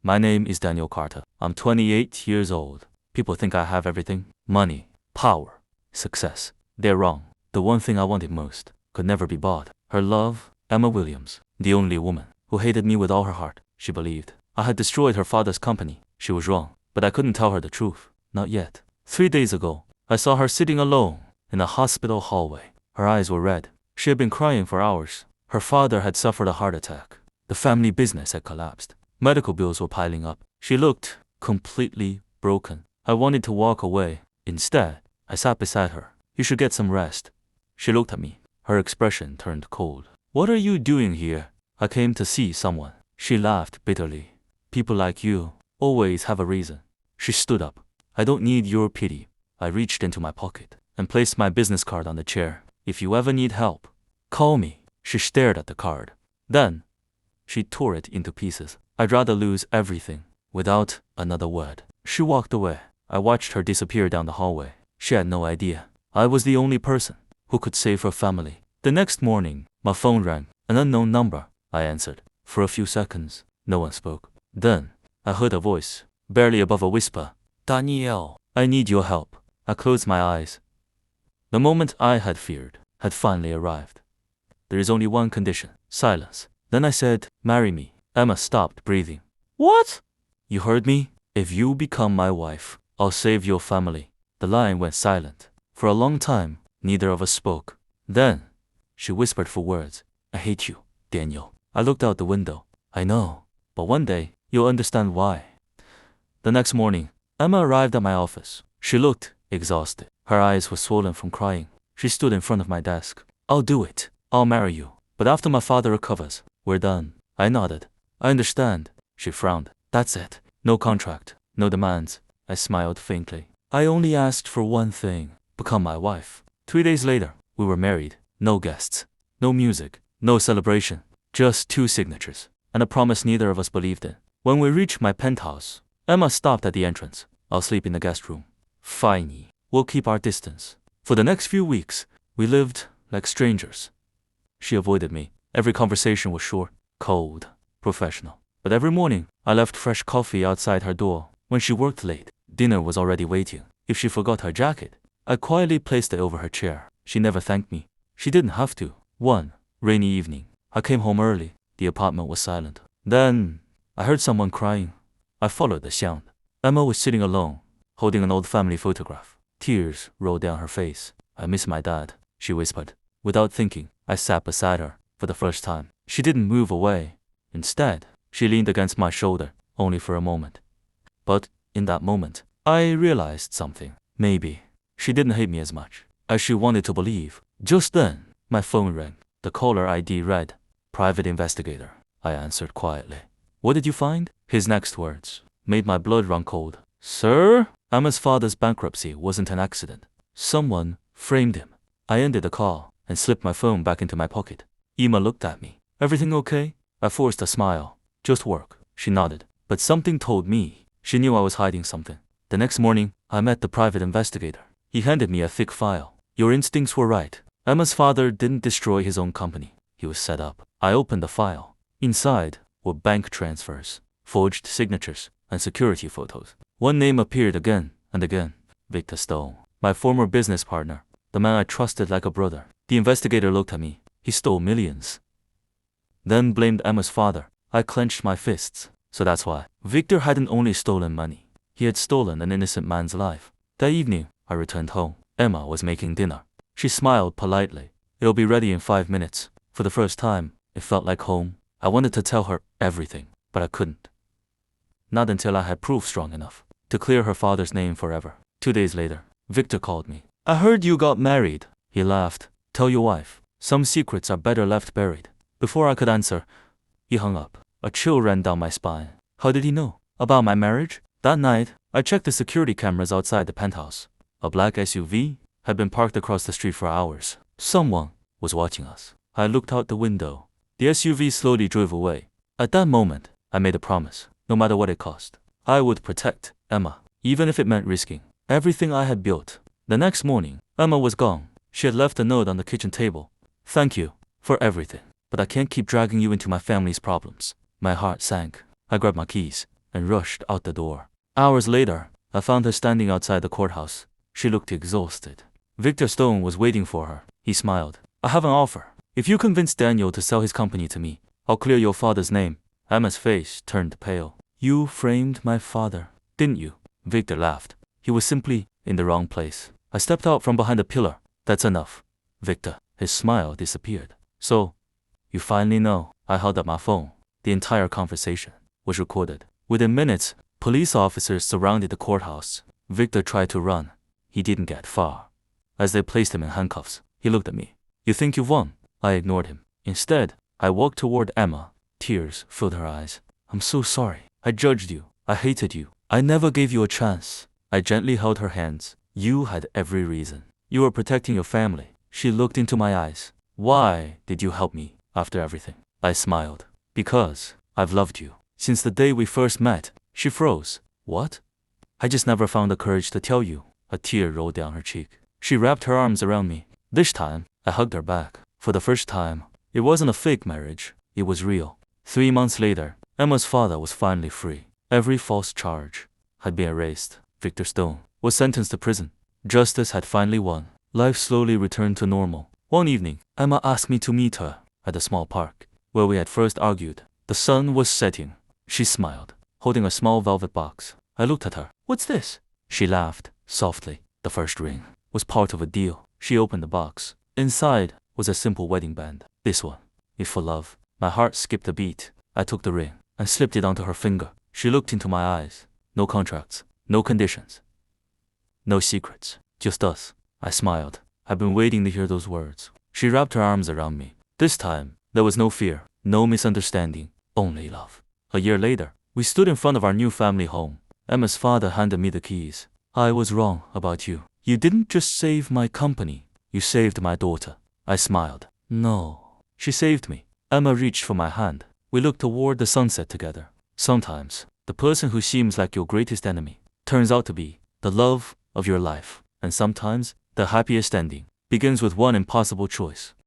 My name is Daniel Carter. I'm 28 years old. People think I have everything. Money, power, success. They're wrong. The one thing I wanted most could never be bought. Her love, Emma Williams, the only woman who hated me with all her heart. She believed I had destroyed her father's company. She was wrong, but I couldn't tell her the truth. Not yet. 3 days ago, I saw her sitting alone in a hospital hallway. Her eyes were red. She had been crying for hours. Her father had suffered a heart attack. The family business had collapsed. Medical bills were piling up. She looked completely broken. I wanted to walk away. Instead, I sat beside her. You should get some rest. She looked at me. Her expression turned cold. What are you doing here? I came to see someone. She laughed bitterly. People like you always have a reason. She stood up. I don't need your pity. I reached into my pocket and placed my business card on the chair. If you ever need help, call me. She stared at the card. Then, she tore it into pieces. I'd rather lose everything without another word. She walked away. I watched her disappear down the hallway. She had no idea I was the only person who could save her family. The next morning, my phone rang. An unknown number. I answered. For a few seconds, no one spoke. Then, I heard a voice, barely above a whisper. Danielle, I need your help. I closed my eyes. The moment I had feared had finally arrived. There is only one condition. Silence. Then I said, marry me. Emma stopped breathing. What? You heard me? If you become my wife, I'll save your family. The line went silent. For a long time, neither of us spoke. Then, she whispered for words. I hate you, Daniel. I looked out the window. I know, but one day, you'll understand why. The next morning, Emma arrived at my office. She looked exhausted. Her eyes were swollen from crying. She stood in front of my desk. I'll do it. I'll marry you. But after my father recovers, we're done. I nodded. I understand. She frowned. That's it. No contract. No demands. I smiled faintly. I only asked for one thing. Become my wife. 3 days later, we were married. No guests. No music. No celebration. Just 2 signatures. And a promise neither of us believed in. When we reached my penthouse, Emma stopped at the entrance. I'll sleep in the guest room. Fine. We'll keep our distance. For the next few weeks, we lived like strangers. She avoided me. Every conversation was short, cold, professional. But every morning, I left fresh coffee outside her door. When she worked late, dinner was already waiting. If she forgot her jacket, I quietly placed it over her chair. She never thanked me. She didn't have to. One rainy evening, I came home early. The apartment was silent. Then, I heard someone crying. I followed the sound. Emma was sitting alone, holding an old family photograph. Tears rolled down her face. I miss my dad, she whispered. Without thinking, I sat beside her. For the first time, she didn't move away. Instead, she leaned against my shoulder, only for a moment. But in that moment, I realized something. Maybe she didn't hate me as much as she wanted to believe. Just then, my phone rang. The caller ID read, Private Investigator. I answered quietly. What did you find? His next words made my blood run cold. Sir? Emma's father's bankruptcy wasn't an accident. Someone framed him. I ended the call and slipped my phone back into my pocket. Emma looked at me. Everything okay? I forced a smile. Just work. She nodded. But something told me she knew I was hiding something. The next morning, I met the private investigator. He handed me a thick file. Your instincts were right. Emma's father didn't destroy his own company. He was set up. I opened the file. Inside were bank transfers, forged signatures, and security photos. One name appeared again and again. Victor Stone, my former business partner, the man I trusted like a brother. The investigator looked at me. He stole millions. Then blamed Emma's father. I clenched my fists. So that's why. Victor hadn't only stolen money. He had stolen an innocent man's life. That evening, I returned home. Emma was making dinner. She smiled politely. It'll be ready in 5 minutes. For the first time, it felt like home. I wanted to tell her everything, but I couldn't. Not until I had proof strong enough to clear her father's name forever. 2 days later, Victor called me. I heard you got married. He laughed. Tell your wife. Some secrets are better left buried. Before I could answer, he hung up. A chill ran down my spine. How did he know? About my marriage? That night, I checked the security cameras outside the penthouse. A black SUV had been parked across the street for hours. Someone was watching us. I looked out the window. The SUV slowly drove away. At that moment, I made a promise. No matter what it cost, I would protect Emma, even if it meant risking everything I had built. The next morning, Emma was gone. She had left a note on the kitchen table. Thank you for everything, but I can't keep dragging you into my family's problems. My heart sank. I grabbed my keys and rushed out the door. Hours later, I found her standing outside the courthouse. She looked exhausted. Victor Stone was waiting for her. He smiled. I have an offer. If you convince Daniel to sell his company to me, I'll clear your father's name. Emma's face turned pale. You framed my father, didn't you? Victor laughed. He was simply in the wrong place. I stepped out from behind a pillar. That's enough. Victor, his smile disappeared. So, you finally know. I held up my phone. The entire conversation was recorded. Within minutes, police officers surrounded the courthouse. Victor tried to run. He didn't get far. As they placed him in handcuffs, he looked at me. You think you've won? I ignored him. Instead, I walked toward Emma. Tears filled her eyes. I'm so sorry. I judged you. I hated you. I never gave you a chance. I gently held her hands. You had every reason. You were protecting your family. She looked into my eyes. Why did you help me after everything? I smiled. Because I've loved you. Since the day we first met. She froze. What? I just never found the courage to tell you. A tear rolled down her cheek. She wrapped her arms around me. This time, I hugged her back. For the first time, it wasn't a fake marriage. It was real. 3 months later, Emma's father was finally free. Every false charge had been erased. Victor Stone was sentenced to prison. Justice had finally won. Life slowly returned to normal. One evening, Emma asked me to meet her at the small park where we had first argued. The sun was setting. She smiled, holding a small velvet box. I looked at her. What's this? She laughed softly. The first ring was part of a deal. She opened the box. Inside was a simple wedding band. This one is for love. My heart skipped a beat. I took the ring and slipped it onto her finger. She looked into my eyes. No contracts, no conditions, no secrets, just us. I smiled. I've been waiting to hear those words. She wrapped her arms around me. This time, there was no fear, no misunderstanding, only love. A year later, we stood in front of our new family home. Emma's father handed me the keys. I was wrong about you. You didn't just save my company. You saved my daughter. I smiled. No. She saved me. Emma reached for my hand. We looked toward the sunset together. Sometimes, the person who seems like your greatest enemy turns out to be the love of your life. And sometimes, the happiest ending begins with one impossible choice.